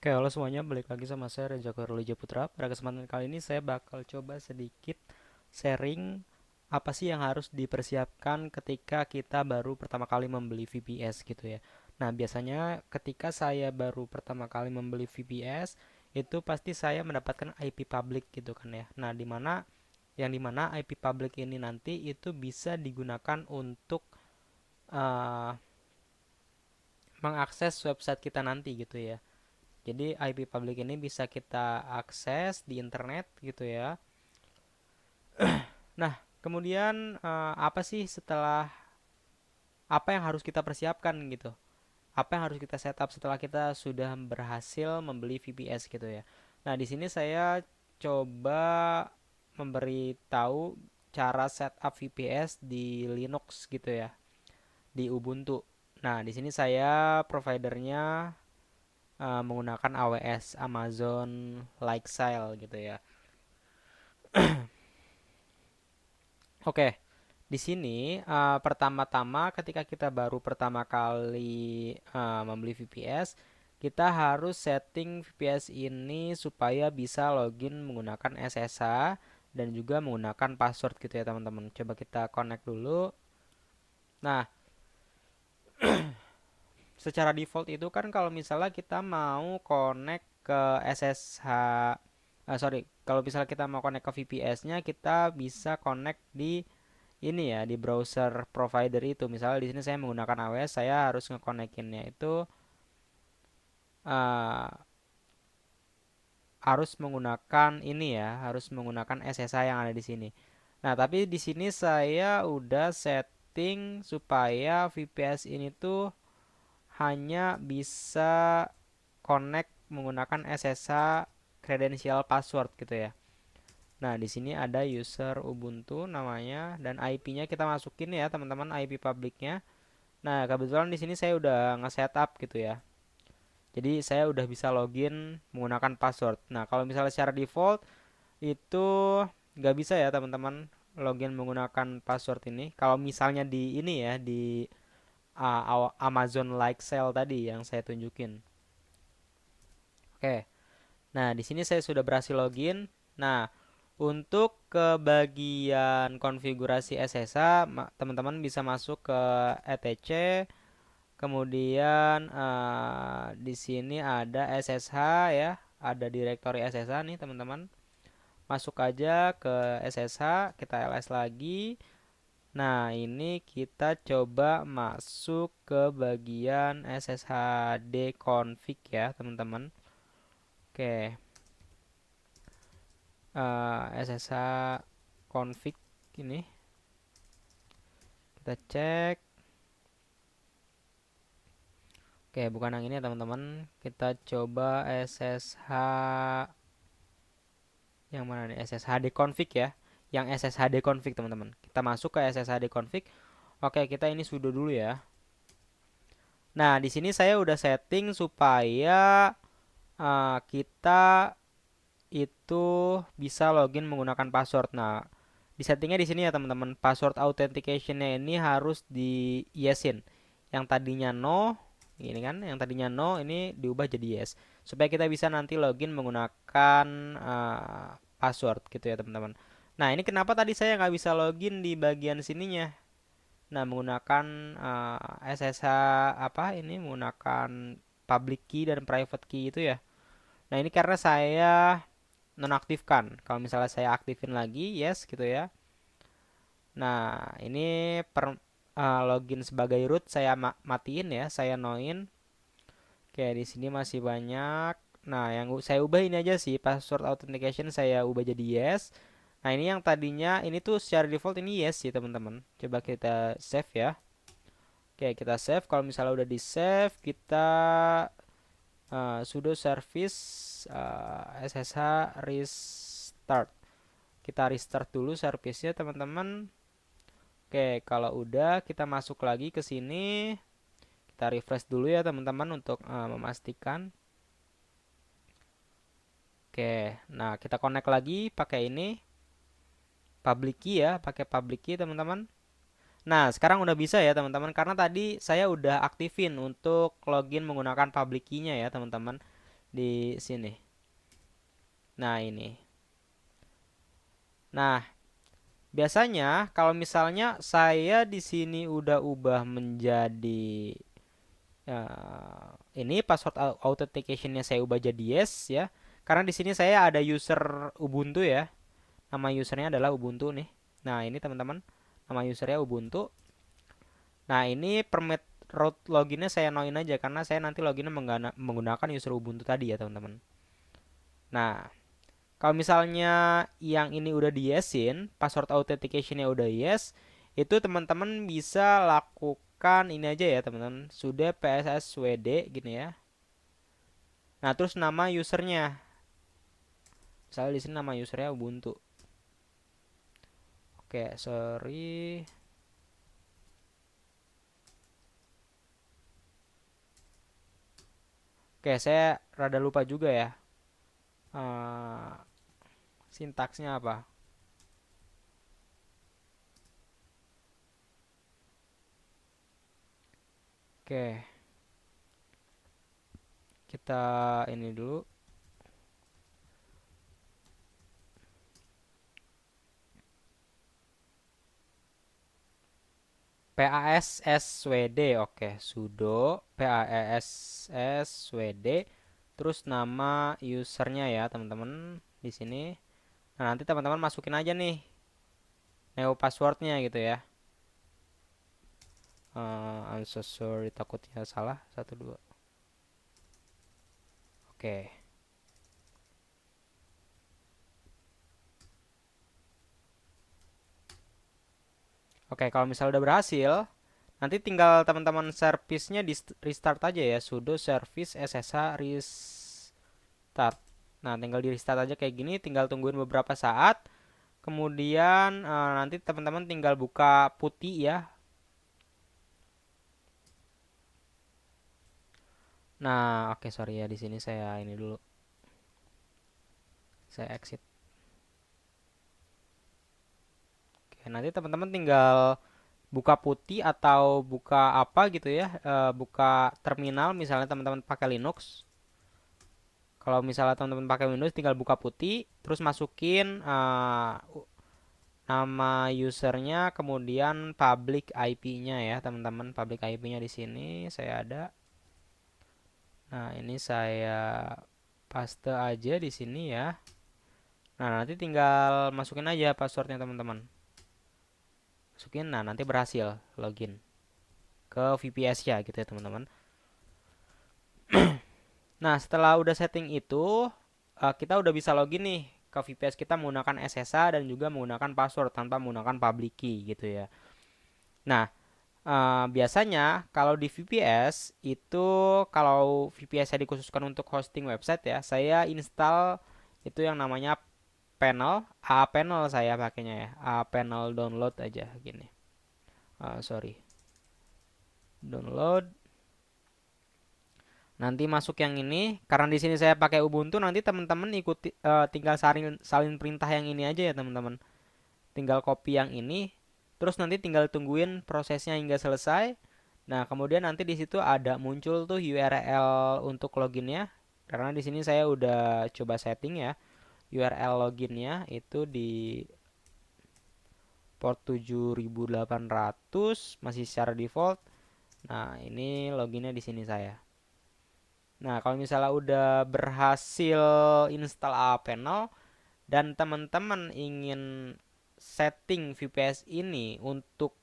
Oke, halo semuanya, balik lagi sama saya Reza Koruli Putra. Pada kesempatan kali ini saya bakal coba sedikit sharing apa sih yang harus dipersiapkan ketika kita baru pertama kali membeli VPS gitu ya. Nah, biasanya ketika saya baru pertama kali membeli VPS, itu pasti saya mendapatkan IP public gitu kan ya. Nah, dimana IP public ini nanti itu bisa digunakan untuk eh, mengakses website kita nanti gitu ya. Jadi IP public ini bisa kita akses di internet gitu ya. Nah, kemudian apa sih setelah apa yang harus kita persiapkan gitu? Apa yang harus kita setup setelah kita sudah berhasil membeli VPS gitu ya. Nah, di sini saya coba memberitahu cara setup VPS di Linux gitu ya, di Ubuntu. Nah, di sini saya providernya menggunakan AWS Amazon Lifestyle gitu ya. Oke, di sini pertama-tama ketika kita baru pertama kali membeli VPS, kita harus setting VPS ini supaya bisa login menggunakan SSH dan juga menggunakan password gitu ya teman-teman. Coba kita connect dulu. Nah, secara default itu kan kalau misalnya kita mau connect ke SSH, kalau misalnya kita mau connect ke VPS-nya, kita bisa connect di ini ya di browser provider itu. Misalnya di sini saya menggunakan AWS, saya harus ngekonekinnya itu uh, harus menggunakan ini ya, harus menggunakan SSH yang ada di sini. Nah, tapi di sini saya udah setting supaya VPS ini tuh hanya bisa connect menggunakan SSH kredensial password gitu ya. Nah, di sini ada user Ubuntu namanya dan IP-nya kita masukin ya, teman-teman, IP publiknya. Nah, kebetulan di sini saya udah nge-setup gitu ya. Jadi saya udah bisa login menggunakan password. Nah, kalau misalnya secara default itu nggak bisa ya teman-teman login menggunakan password ini. Kalau misalnya di ini ya di Amazon Like Sale tadi yang saya tunjukin. Oke. Nah, di sini saya sudah berhasil login. Nah, untuk ke bagian konfigurasi SSH, teman-teman bisa masuk ke etc. Kemudian di sini ada SSH ya, ada direktori SSH nih teman-teman. Masuk aja ke SSH, kita ls lagi. Nah, ini kita coba masuk ke bagian sshd config ya teman-teman. Oke, ssh config ini kita cek. Oke, bukan yang ini ya teman-teman. Kita coba SSH yang mana nih? SSHD config ya. Yang SSHD config teman-teman. Kita masuk ke SSHD config. Oke, kita ini sudo dulu ya. Nah, di sini saya udah setting supaya kita itu bisa login menggunakan password. Nah, di settingnya di sini ya teman-teman. Password authenticationnya ini harus di yesin. Yang tadinya no, ini kan, yang tadinya no ini diubah jadi yes. Supaya kita bisa nanti login menggunakan password gitu ya teman-teman. Nah, ini kenapa tadi saya nggak bisa login di bagian sininya? Nah, menggunakan SSH apa ini menggunakan public key dan private key itu ya. Nah, ini karena saya nonaktifkan. Kalau misalnya saya aktifin lagi, yes gitu ya. Nah, ini login sebagai root saya matiin ya, saya noin. Oke, di sini masih banyak. Nah, yang saya ubah ini aja sih, password authentication saya ubah jadi yes. Nah, ini yang tadinya ini tuh secara default ini yes sih, teman-teman. Coba kita save ya. Oke, kita save. Kalau misalnya udah di save, kita sudo service ssh restart. Kita restart dulu servicenya, teman-teman. Oke, kalau udah kita masuk lagi ke sini. Kita refresh dulu ya, teman-teman, untuk memastikan. Oke, nah kita connect lagi pakai ini public key ya, pakai public key teman-teman. Nah, sekarang udah bisa ya teman-teman karena tadi saya udah aktifin untuk login menggunakan public key-nya ya teman-teman. di sini. Nah, ini. Nah, biasanya kalau misalnya saya di sini udah ubah menjadi ini password authentication-nya saya ubah jadi yes ya. Karena di sini saya ada user Ubuntu ya. Nama usernya adalah Ubuntu nih. Nah, ini teman-teman, nama usernya Ubuntu. Nah, ini permit root loginnya saya noin aja karena saya nanti loginnya menggunakan user Ubuntu tadi ya teman-teman. Nah, kalau misalnya yang ini udah di yesin, password authentication-nya udah yes, itu teman-teman bisa lakukan ini aja ya teman-teman, sudo psswd gini ya. Nah, terus nama usernya, misalnya di sini nama usernya Ubuntu. Oke, sorry. Oke, saya rada lupa juga ya. eh Sintaksnya apa? Oke, kita ini dulu. PASSWD, oke, sudo PASSWD, terus nama usernya ya teman-teman di sini. Nah, nanti teman-teman masukin aja nih neo passwordnya gitu ya. I'm so sorry, takutnya salah. Satu dua. Oke. Oke, kalau misalnya udah berhasil, nanti tinggal teman-teman service-nya di restart aja ya, sudo service ssh restart. Nah, tinggal di restart aja kayak gini, tinggal tungguin beberapa saat. Kemudian nanti teman-teman tinggal buka putih ya. Nah, oke, sorry ya, di sini saya ini dulu. Saya exit. Oke, nanti teman-teman tinggal buka putih atau buka apa gitu ya, buka terminal misalnya teman-teman pakai Linux. Kalau misalnya teman-teman pakai Windows tinggal buka putih, terus masukin nama usernya, kemudian public IP-nya ya teman-teman. Public IP-nya di sini saya ada. Nah, ini saya paste aja di sini ya. Nah, nanti tinggal masukin aja passwordnya teman-teman. Masukin, nah nanti berhasil login ke VPS ya gitu ya teman-teman. Nah, setelah udah setting itu, kita udah bisa login nih ke VPS kita menggunakan SSH dan juga menggunakan password tanpa menggunakan public key gitu ya. Nah, biasanya kalau di VPS itu, kalau VPS saya dikhususkan untuk hosting website ya, saya install itu yang namanya panel, A panel saya pakainya ya, A panel download aja gini. Sorry, download. Nanti masuk yang ini, karena di sini saya pakai Ubuntu, nanti teman-teman ikuti, tinggal salin salin perintah yang ini aja ya teman-teman. Tinggal copy yang ini, terus nanti tinggal tungguin prosesnya hingga selesai. Nah, kemudian nanti di situ ada muncul tuh URL untuk loginnya. Karena di sini saya udah coba setting ya, URL loginnya itu di port 7800 masih secara default. Nah, ini loginnya di sini saya. Nah, kalau misalnya udah berhasil install panel dan teman-teman ingin setting VPS ini untuk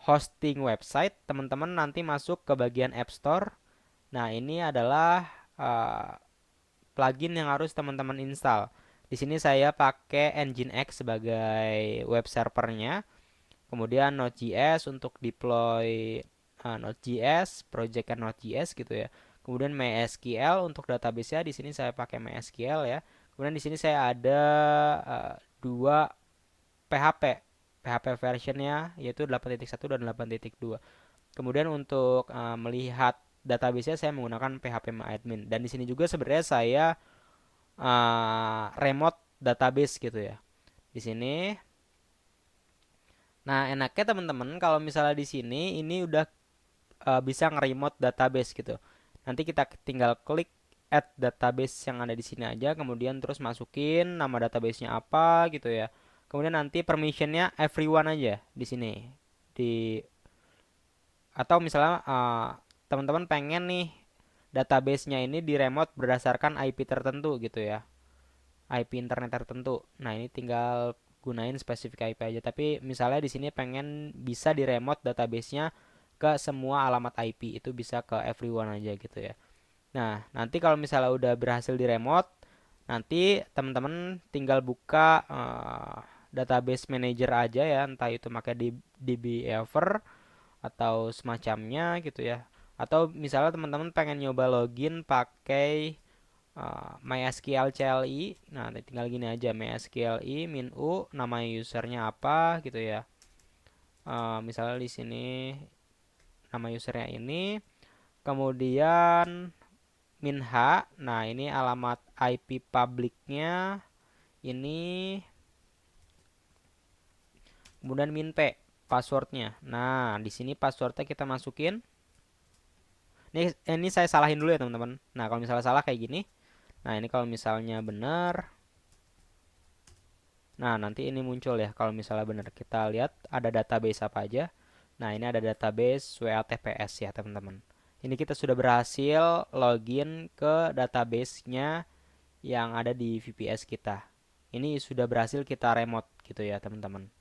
hosting website, teman-teman nanti masuk ke bagian App Store. Nah, ini adalah uh, plugin yang harus teman-teman install. Di sini saya pakai Nginx sebagai web servernya. Kemudian Node.js untuk deploy Node.js, project Node.js gitu ya. Kemudian MySQL untuk database-nya, di sini saya pakai MySQL ya. Kemudian di sini saya ada dua PHP. PHP versionnya yaitu 8.1 dan 8.2. Kemudian untuk melihat database-nya saya menggunakan phpMyAdmin. Dan di sini juga sebenarnya saya remote database gitu ya. Di sini. Nah, enaknya teman-teman kalau misalnya di sini ini udah bisa nge-remote database gitu. Nanti kita tinggal klik add database yang ada di sini aja, kemudian terus masukin nama databasenya apa gitu ya. Kemudian nanti permissionnya everyone aja di sini. Di atau misalnya teman-teman pengen nih databasenya ini di remote berdasarkan IP tertentu gitu ya. IP internet tertentu. Nah, ini tinggal gunain spesifik IP aja. Tapi misalnya di sini pengen bisa di remote databasenya ke semua alamat IP, itu bisa ke everyone aja gitu ya. Nah, nanti kalau misalnya udah berhasil di remote, nanti teman-teman tinggal buka database manager aja ya, entah itu pakai DB-Ever atau semacamnya gitu ya. Atau misalnya teman-teman pengen nyoba login pakai MySQL CLI. Nah, tinggal gini aja, MySQLi -u, nama usernya apa gitu ya. Misalnya di sini nama usernya ini, kemudian -h. Nah, ini alamat IP publiknya ini, kemudian -p passwordnya. Nah, di sini passwordnya kita masukin. Ini saya salahin dulu ya teman-teman. Nah, kalau misalnya salah kayak gini. Nah, ini kalau misalnya benar. Nah, nanti ini muncul ya kalau misalnya benar. Kita lihat ada database apa aja. Nah, ini ada database WATPS ya teman-teman. Ini kita sudah berhasil login ke database-nya yang ada di VPS kita. Ini sudah berhasil kita remote gitu ya teman-teman.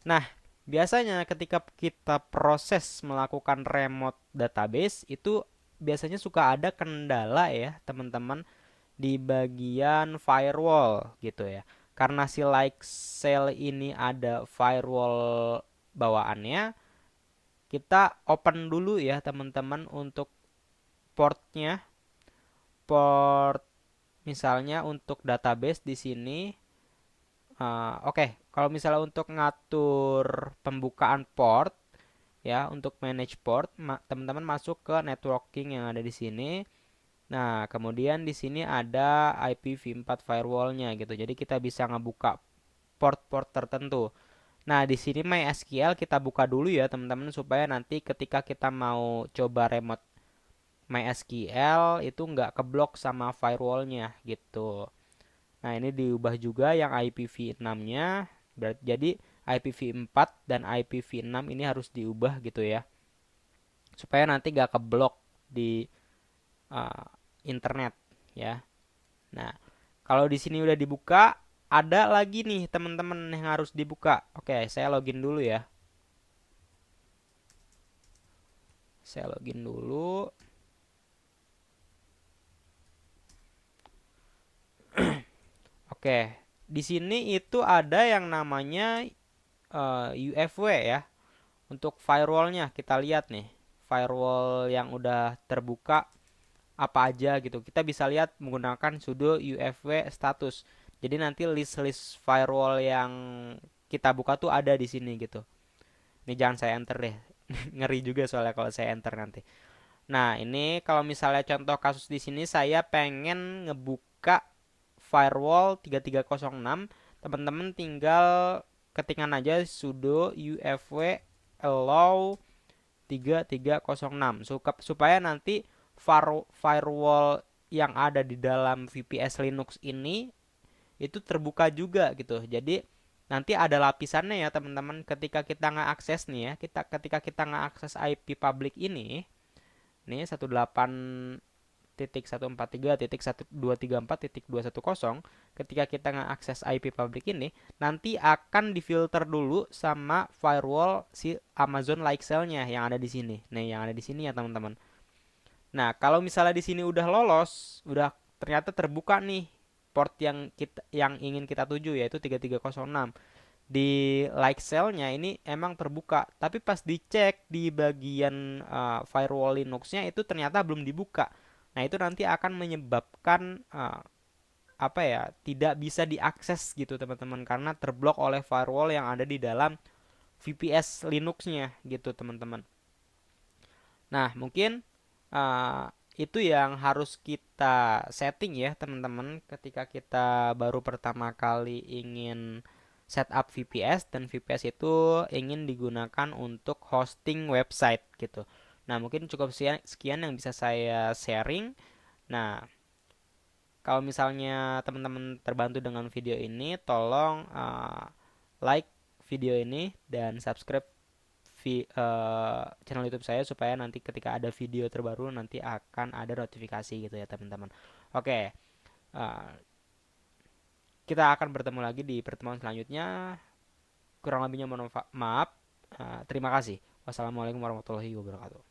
Nah, biasanya ketika kita proses melakukan remote database itu biasanya suka ada kendala ya teman-teman di bagian firewall gitu ya. Karena si Lightsail ini ada firewall bawaannya, kita open dulu ya teman-teman untuk portnya. Port misalnya untuk database di sini. Oke, kalau misalnya untuk ngatur pembukaan port ya, untuk manage port, teman-teman masuk ke networking yang ada di sini. Nah, kemudian di sini ada IPv4 firewall-nya gitu. Jadi kita bisa ngebuka port-port tertentu. Nah, di sini MySQL kita buka dulu ya, teman-teman, supaya nanti ketika kita mau coba remote MySQL itu nggak keblok sama firewall-nya gitu. Nah, ini diubah juga yang IPv6-nya. Jadi IPv4 dan IPv6 ini harus diubah gitu ya. Supaya nanti nggak keblok di uh, internet ya. Nah, kalau di sini udah dibuka, ada lagi nih teman-teman yang harus dibuka. Oke, saya login dulu ya. Saya login dulu. Oke, di sini itu ada yang namanya UFW ya. Untuk firewallnya kita lihat nih, firewall yang udah terbuka apa aja gitu. Kita bisa lihat menggunakan sudo UFW status. Jadi nanti list-list firewall yang kita buka tuh ada di sini gitu. Ini jangan saya enter deh. Ngeri juga soalnya kalau saya enter nanti. Nah, ini kalau misalnya contoh kasus di sini saya pengen ngebuka firewall 3306, teman-teman tinggal ketikkan aja sudo UFW allow 3306 supaya nanti firewall yang ada di dalam VPS Linux ini itu terbuka juga gitu. Jadi nanti ada lapisannya ya teman-teman, ketika kita ngeakses nih ya, ketika kita ngeakses IP public ini 18.143.1234.210, ketika kita ngeakses IP public ini nanti akan difilter dulu sama firewall si Amazon Lightsail-nya yang ada di sini. Nih, yang ada di sini ya teman-teman. Nah, kalau misalnya di sini udah lolos, udah ternyata terbuka nih port yang ingin kita tuju yaitu 3306. Di Lightsail-nya ini emang terbuka, tapi pas dicek di bagian firewall Linux-nya itu ternyata belum dibuka. Nah, itu nanti akan menyebabkan apa ya, tidak bisa diakses gitu teman-teman, karena terblok oleh firewall yang ada di dalam VPS Linux-nya gitu teman-teman. Nah, mungkin uh, itu yang harus kita setting ya teman-teman ketika kita baru pertama kali ingin setup VPS, dan VPS itu ingin digunakan untuk hosting website gitu. Nah, mungkin cukup sekian yang bisa saya sharing. Nah, kalau misalnya teman-teman terbantu dengan video ini, tolong like video ini dan subscribe channel YouTube saya supaya nanti ketika ada video terbaru nanti akan ada notifikasi gitu ya teman-teman. Oke, uh, kita akan bertemu lagi di pertemuan selanjutnya. Kurang lebihnya mohon maaf. Terima kasih. Wassalamualaikum warahmatullahi wabarakatuh.